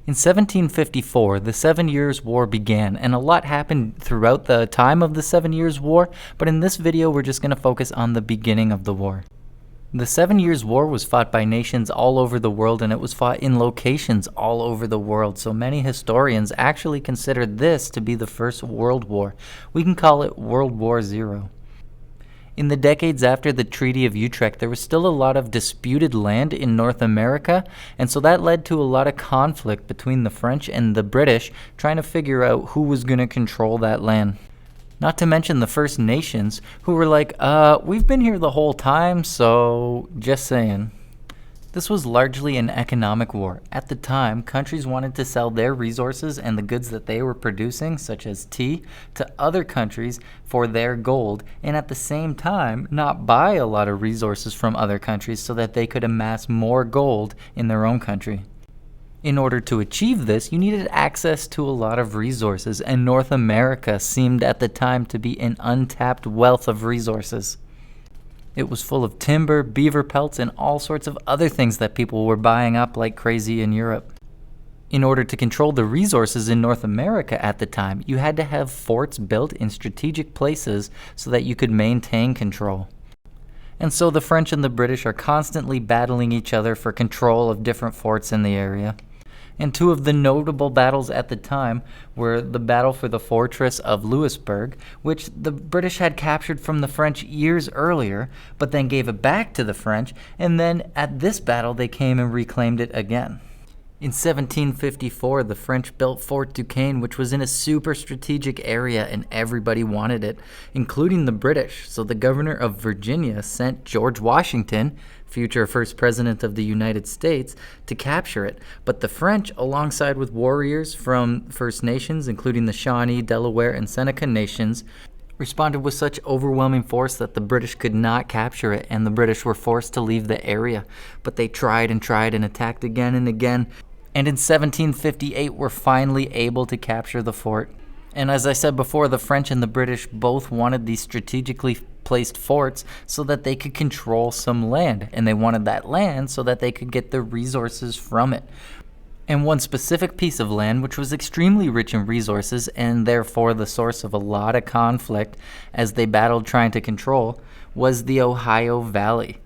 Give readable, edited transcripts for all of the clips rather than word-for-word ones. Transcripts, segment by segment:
In 1754, the Seven Years' War began, and a lot happened throughout the time of the 7 Years' War, but in this video we're just going to focus on the beginning of the war. The 7 Years' War was fought by nations all over the world, and it was fought in locations all over the world, so many historians actually consider this to be the first World War. We can call it World War Zero. In the decades after the Treaty of Utrecht, there was still a lot of disputed land in North America, and so that led to a lot of conflict between the French and the British trying to figure out who was going to control that land. Not to mention the First Nations, who were like, we've been here the whole time, so just saying. This was largely an economic war. At the time, countries wanted to sell their resources and the goods that they were producing, such as tea, to other countries for their gold, and at the same time, not buy a lot of resources from other countries so that they could amass more gold in their own country. In order to achieve this, you needed access to a lot of resources, and North America seemed at the time to be an untapped wealth of resources. It was full of timber, beaver pelts, and all sorts of other things that people were buying up like crazy in Europe. In order to control the resources in North America at the time, you had to have forts built in strategic places so that you could maintain control. And so the French and the British are constantly battling each other for control of different forts in the area. And two of the notable battles at the time were the battle for the fortress of Louisbourg, which the British had captured from the French years earlier, but then gave it back to the French, and then at this battle they came and reclaimed it again. In 1754, the French built Fort Duquesne, which was in a super strategic area and everybody wanted it, including the British. So the governor of Virginia sent George Washington, future first president of the United States, to capture it. But the French, alongside with warriors from First Nations, including the Shawnee, Delaware, and Seneca nations, responded with such overwhelming force that the British could not capture it, and the British were forced to leave the area. But they tried and attacked again and again. And in 1758, were finally able to capture the fort. And as I said before, the French and the British both wanted these strategically placed forts so that they could control some land. And they wanted that land so that they could get the resources from it. And one specific piece of land, which was extremely rich in resources and therefore the source of a lot of conflict as they battled trying to control, was the Ohio Valley.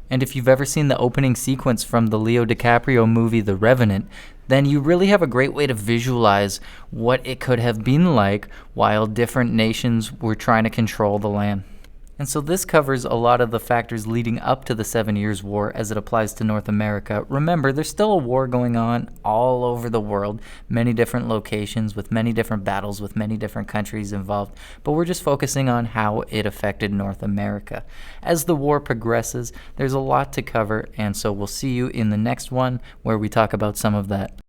And if you've ever seen the opening sequence from the Leo DiCaprio movie The Revenant, then you really have a great way to visualize what it could have been like while different nations were trying to control the land. And so this covers a lot of the factors leading up to the 7 Years' War as it applies to North America. Remember, there's still a war going on all over the world, many different locations with many different battles with many different countries involved, but we're just focusing on how it affected North America. As the war progresses, there's a lot to cover, and so we'll see you in the next one where we talk about some of that.